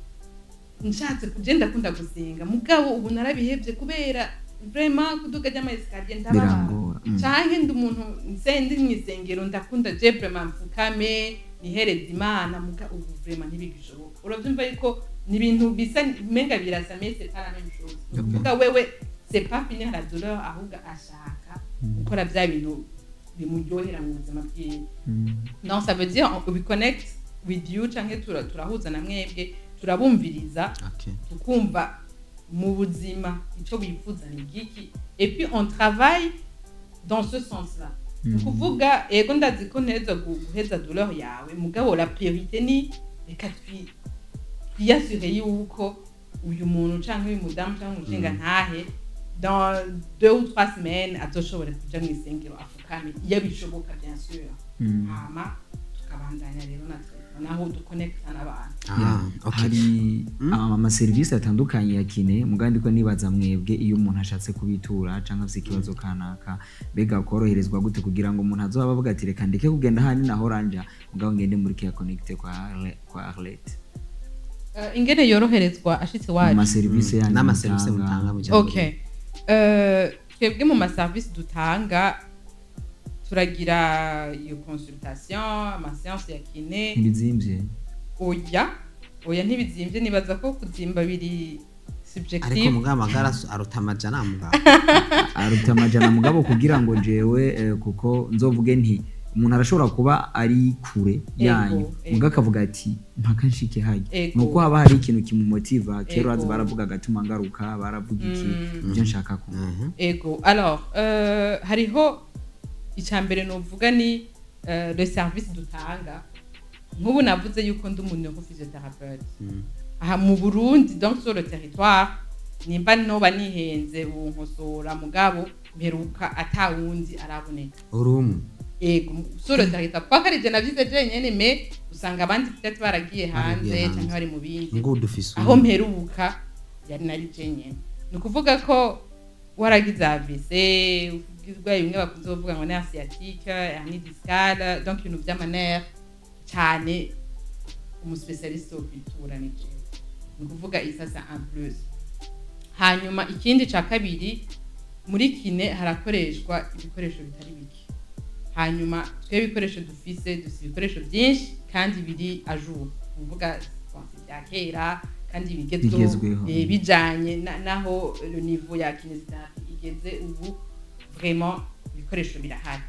nshatse kugenda kunda gusenga mugabo ubu narabihebye kubera vraiment kuduga y'ama escalier ndababara canke ndi umuntu nsendi mu isengero ndakunda je vraiment mfukame nihereza Imana muga ubu vraiment ntibigishoboka uravyumva yuko ni ibintu bisa menga birasa mais c'est pas la même chose kuvuga wewe c'est pas finir la douleur ahubwo ashaka gukora bya bintu bimuryohera mu buzima bwiwe non ça veut dire we connect with you canke turahuza na mwebwe turabumviriza tukumva mu buzima ico bifuza ni giki et puis on travaille dans ce sens là kuvuga ego ndazi ko neza guheza douleur yawe mugabo la priorité ni reka twiyasure yuko uyu muntu canke uyu mudamu canke umushinga ntahe dans 2 ou 3 semaines atoshobora kuja mu isengero afukame iyo bishoboka bien sûr hama tukabandanya rero natwe naho duconnecta n'abantu hari amaserivisi atandukanye ya kine mugandi ko nibaza mwebwe iyo umuntu ashatse kubitura canke afite ikibazo kanaka bega koroherezwa gute kugira ngo umuntu azoba avuga ati reka ndeke kugenda hani naho ranja mugabo ngende muri Care Connect kwa Arlette ingene yoroherezwa ashitse wacu amaserivisi yanyu n'amaserivisi mutanga mu gihugu okay twebwe mu maserivisi dutanga turagira iyo consultation ama séance ya kiné ntibizimvye oya ntibizimvye nibaza ko kuzimba biri subjective ariko mugamagara aruta amajana mugabo kugira ngo jewe kuko nzovuge nti umuntu arashobora kuba ari kure yanyu muga akavuga ati mpaka nshike haje nuko haba hari ikintu kimumotiva kero baravuga gatuma ngaruka baravuga iki byo nshaka ko ego alors hariho icambere novuga ni le service dutanga nk'ubu navuze yuko ndi umuntu wo physiothérapeute aha mu Burundi donc sur le territoire nimba noba nihenze unkosora mugabo mperuka atawundi araboneka urumu ego sur le territoire kwa kari je navyize jenyene me usanga abandi peut-être baragiye hanze cyangwa bari mu bindi aho mperuka yari nari jenyene ni kuvuga ko waragize AVC ubwirwaye bimwe bakunze kuvuga ngo nerf sciatique hernie discale donc ibintu by'amaner cyane umuspecialiste wo kwitura ni je ni kuvuga isasa en plus hanyuma ikindi ca kabiri muri kine harakoreshwa ibikoresho bitari bike hanyuma twe ibikoresho dufise ibikoresho byinshi kandi biri a jour kuvuga bya kera kandi bigezweho bijanye naho le niveau ya kinésithérapie igeze ubu vraiment ibikoresho birahari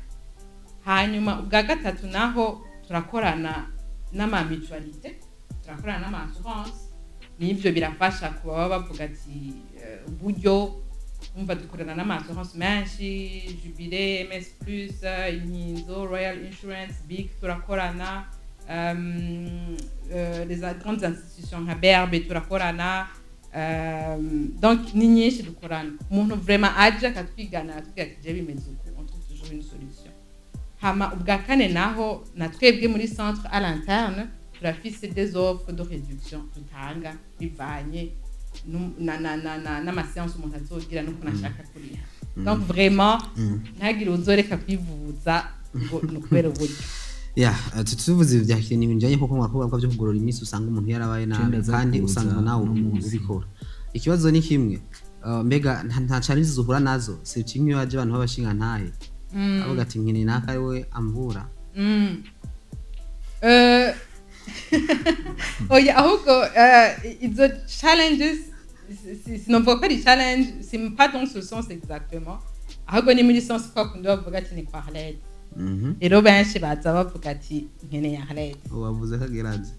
hanyuma ubwa gatatu naho turakorana n'ama mutualité turakorana n'ama assurance nivyo birafasha kuba bavuga ati uburyo umva dukorana n'ama-assurance menshi Jubilee, MS Plus, Inkinzo, Royal Insurance, Big turakorana, les grandes institutions nka BRB turakorana, donc ni nyinshi dukorana. Umuntu vraiment aje akatwigana atubwira ati je bimeze uko, on trouve toujours une solution. Hama ubwa kane naho natwebwe muri centre à l'interne turafise des offres de réduction dutanga bivanye n'amaseanse umuntu azogira nuko nashaka kuriha. Donc vraiment ntagire uzoreka kwivuza ngo nukubera uburyo. tuvuze ibya kintu ibintu bijyanye kuko mwakuvuga byo kugorora iminsi usanga umuntu yarabaye nabi kandi usanga nawe ubikora. Ikibazo ni kimwe, mbega nta challenges uhura nazo si kimwe waje abantu babashinga ntahe avuga ati nkene naka ariwe amvura. Oya ahubwo izo challenges sinovuga ko ari challenge, c'est pas dans ce sens exactement, ahubwo ni muri sens ko kundi bavuga ati ni kwa Khaled. Rero benshi baza bavuga ati nkene ya Khaled wavuze kageraze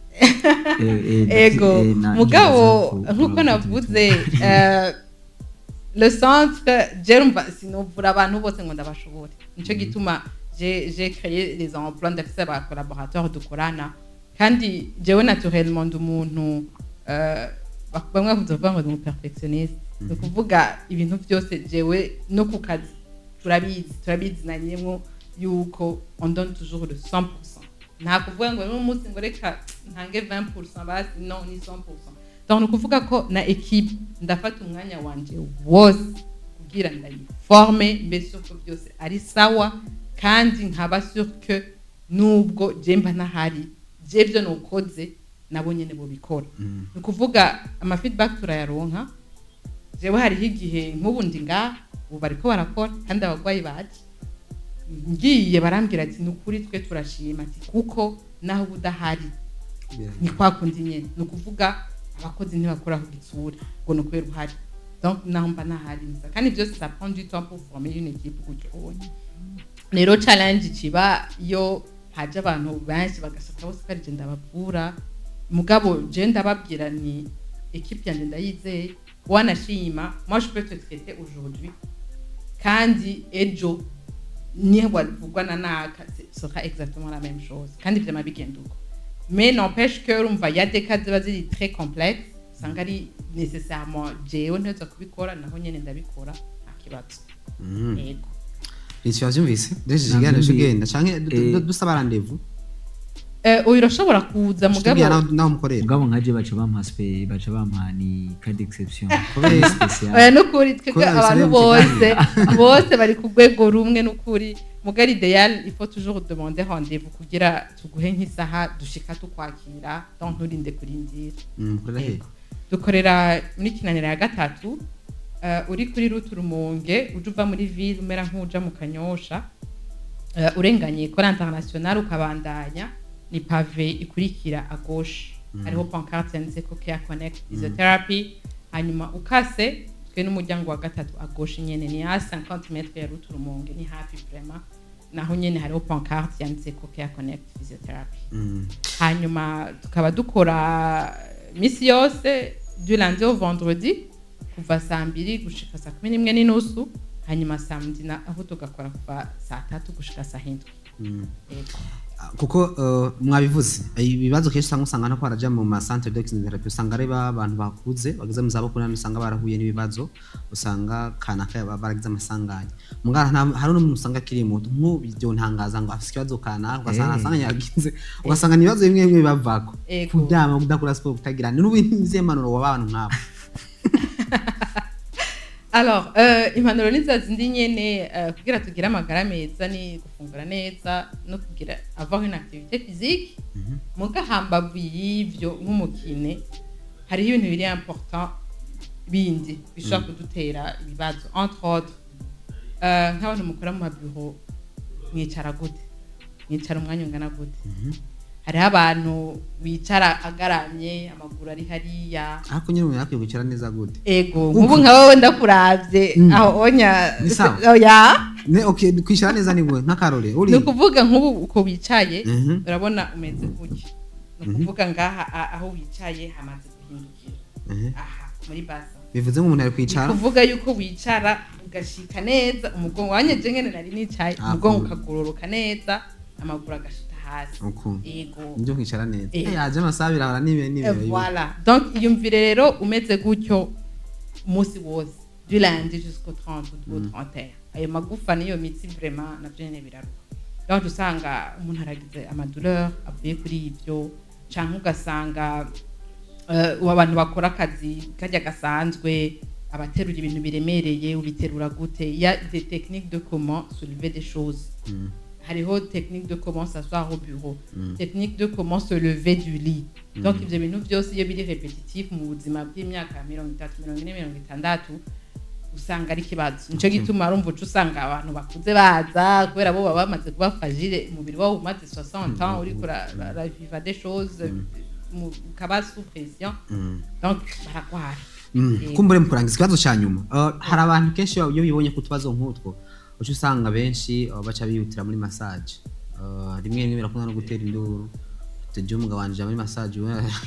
ego mugabo nkuko navuze le centre jerumva sinovura abantu bose ngo ndabashobore, nico gituma j'ai créé les emplois d'affaires ba collaborateurs dukorana, kandi jewe naturellement ndumuntu bamwe bavuga ngo ndi perfectionniste, no kuvuga ibintu byose jewe no ku kazi turabizi nanyemwo yuko on donne toujours le 100%. Nta kuvuga ngo uyu munsi ngo reka ntange 20% basi, non ni 100%. Donc no kuvuga ko na equipe ndafata umwanya wanje wose kugira ndayiforme mbese uko byose ari sawa, kandi nkaba sûr que nubwo jemba ntahari jebyo nokoze nabo nyene bo bikora. No kuvuga ama feedback turayaronka, jewe hari igihe nk'ubu ndi ngaha ubu bariko barakora kandi abagwayi baje ngiye barambwira ati nukuri twe turashima ati kuko naho budahari ni kwa kundi nyene, no kuvuga abakozi ntibakora ku gitsura ngo no kwera uhari, donc naho mba nahari nza, kandi byose ça prend du temps pour former une équipe gutyo ubonye. Rero challenge kiba yo haje abantu benshi bagashaka bose ko ari je ndabavura, mugabo je ndababwira ni équipe yanje ndayizeye, wanashima moi je peux te traiter aujourd'hui kandi ejo niho wavugwa na naka sera exactement la même chose, kandi vyama bigenda uko. Mais n'empêche que urumva ya des cas ziba ziri très complexes, usanga ari nécessairement jewe ntezo kubikora naho nyene ndabikora akibazo. Yego ikibazo mvise deje jigana jigenda canke dusaba rendez-vous urashobora kuza mugabo naho mukorera mugabo nkaje baca bampa ni cas d'exception spécial. Nukuri twebwe abantu bose bari ku rwego rumwe, nukuri mugari ideal il faut toujours demander rendez-vous kugira tuguhe nk'isaha dushika tukwakira, donc nturinde kurindira. Dukorera muri Kinanira ya gatatu, uri kuri route Rumonge uje uva muri ville umera nk'uja mu Kanyosha, urenganye Ecole Internationale ukabandanya ni pave ikurikira à gauche, hariho pancarte yanditse ko Care Connect Physiotherapy, hanyuma ukase twe n'umuryango wa gatatu à gauche nyene ni à 50 metres ya route Rumonge, ni hafi vraiment, naho nyene hariho pancarte yanditse ko Care Connect Physiotherapy. Hanyuma tukaba dukora misi yose du lundi au vendredi kuva saa 2 gushika saa 11:30, hanyuma samedi na aho tugakora kuva saa 3 gushika saa 7. Kuko mwabivuze ibibazo kenshi usanga nako baraja mu ma centre de kinesiotherapy, usanga ari abantu bakuze bageze mu zabukuru kandi usanga barahuye n'ibibazo, usanga kanaka baragize amasanganya mugara hari no musanga kiri muto nk'ubyo ntangaza ngo afite ikibazo kanaka ugasanga yagize, ugasanga nibazo bimwe bimwe bibavako kudyama kudakora sport kutagira n'ubinze manuro w'abantu nk'abo. Alors impanuro nizazindi nyene kugira tugira amagara meza ni gufungura neza no kugira avoir une activité physique. Muga hambavu y'ivyo nk'umukine hari ibintu biri important bindi bishobora kudutera ibibazo, entre autres nk'abantu mukora mu bureau mwicara gute, mwicara umwanya ungana gute. Hari abantu bicara agaramye amaguru ari hariya, ariko nyine umuntu yakwiye kwicara neza gute. Ego nk'ubu nkawe ndakuravye aho onya oya ne okay kwicara neza ni gwe ntakarore uri no kuvuga nk'ubu uko bicaye urabona umeze gutya, no kuvuga ngaha aho wicaye hamaze guhindukira aha muri basa bivuze nk'umuntu ari kwicara kuvuga yuko wicara ugashika neza umugongo wanyeje ngene nari nicaye umugongo ukagororoka neza amaguru agashita hasi yego nibyo kwicara neza yaje amasaha birahora nibe voilà donc iyumvire rero umeze gutyo umunsi wose du lundi jusqu'au 30 ou 31 ayo magufa niyo mitsi vraiment navyo nyene biraruka donc usanga umuntu aragize amadouleur avuye kuri ivyo canke ugasanga abantu bakora akazi kajya gasanzwe abaterura ibintu biremereye ubiterura gute ya des techniques de comment soulever des choses hariho technique de comment s'asseoir au bureau technique de comment se lever du lit donc ivyo bintu byose iyo biri repetitif mu buzima bw'imyaka 30 40 60 usanga ari kibazo nico gituma arumva uca usanga abantu bakuze baza kubera bo baba bamaze kuba fragile umubiri wabo umaze 60 ans uri la vivre des choses mu kaba sous pression donc barakwara kumbure mukurangiza ikibazo cya nyuma hari abantu kenshi iyo bibonye ku tubazo nk'utwo uca usanga benshi baca bihutira muri massage rimwe rimwe birakunda no gutera induru tujye umugabo wanje muri massage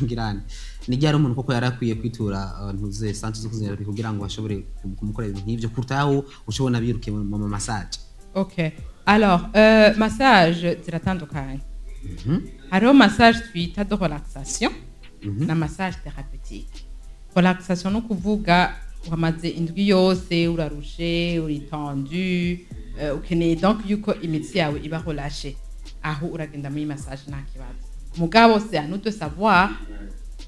ngirane ni ryari umuntu koko yarakwiye kwitura ntuze centre zo kuzera kugira ngo bashobore kumukorera ibintu nk'ivyo kurutaho ushobona biruke mu massage okay alors massage ziratandukanye hariho massage twita de relaxation na massage thérapeutique relaxation no kuvuga wamaze indwi yose urarushe uri tendu ukeneye donc yuko imitsi yawe iba relâché aho uragenda muri massage nta kibazo mugabo c'est à nous de savoir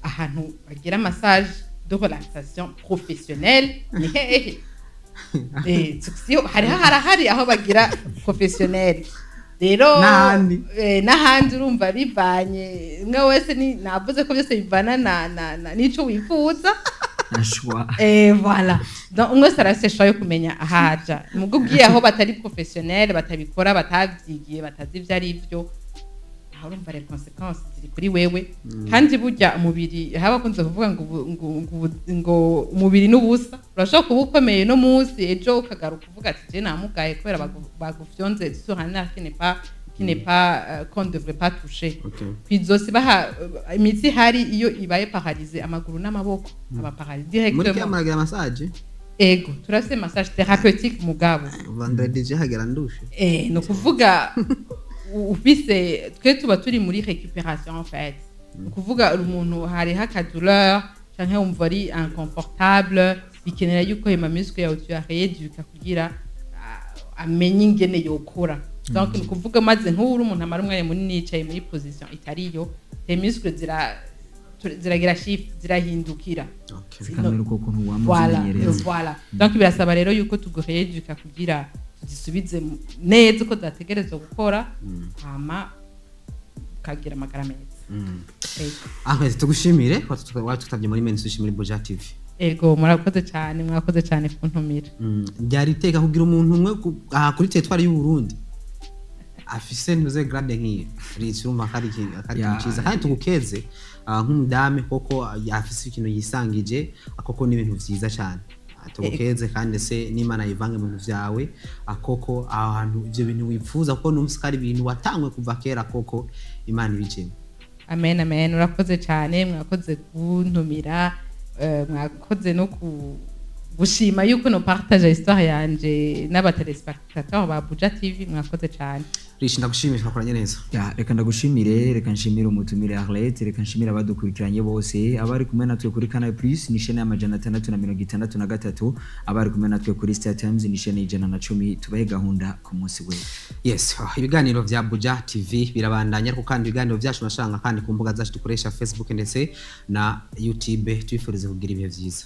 ahantu bagira massage de relaxation professionnelle ni hehe hari aho bagira professionnel rero n'ahandi urumva bivanye mwe wese navuze ko byose bivana na nico wifuza voilà donc umwe sarasesha yo kumenya ahaja mugo ugiye aho batari professionnel batabikora batavyigiye batazi ivyo ari byo aho urumva les conséquences ziri kuri wewe kandi burya umubiri haba kunze kuvuga ngo umubiri n'ubusa urashobora kuba ukomeye no munsi ejo ukagaruka kuvuga ati je namugaye kubera bagufyonze sur un nerf qui n'est pas qu'on ne devrait pas toucher kwizosi baha imitsi hari iyo ibaye paralysée amaguru n'amaboko aba paralysé directement muri kamagira massage ego turase massage thérapeutique mugabo vendredi je hagera ndushe no kuvuga ufise twe tuba turi muri récupération en fait kuvuga umuntu hari hakadouleur canke umva ari inconfortable bikenera yuko ima muscle yawe tuyareduka kugira amenye ingene yokora donc nukuvuga maze nk'uri umuntu amara umwanya munini yicaye muri position itariyo les muscles ziragira shift zirahindukira zikamera uko kuntu wamumenyereza voilà donc birasaba rero yuko tugoreduka kugira zisubize neza uko zategerezwa gukora hama kagira amagara meza tugushimire watutavye muri Mensushi muri Boja TV ego mwakoze cyane kuntumira byari iteka kugira umuntu umwe kuri territoire y'u Burundi afise ntuze grade nk'iyi rituma kari kiza kandi tugukeze nk'umudame koko afise ikintu yisangije akoko n'ibintu vyiza cyane tugukeze kandi se n'Imana yivange mu bintu vyawe akoko ahantu ivyo bintu wifuza ko n'umusikari ibintu watangwe kuva kera koko Imana ibijeme amen urakoze cyane mwakoze kuntumira mwakoze no gushima yuko no partage histoire yanje n'abatelespectateurs ba Boja TV mwakoze cyane Rishi ndagushimira twakoranye neza reka ndagushimire reka nshimire umutumire Arlette reka nshimire abadukurikiranye bose abari kumwe natwe kuri Canal Plus ni chaîne ya 663 abari kumwe natwe kuri Star Times ni chaîne 110 tubahe gahunda ku munsi we yes ibiganiro vya Boja TV birabandanya ariko kandi ibiganiro byacu mashanga kandi ku mbuga zacu dukoresha Facebook ndetse na YouTube twifurize kugira ibihe vyiza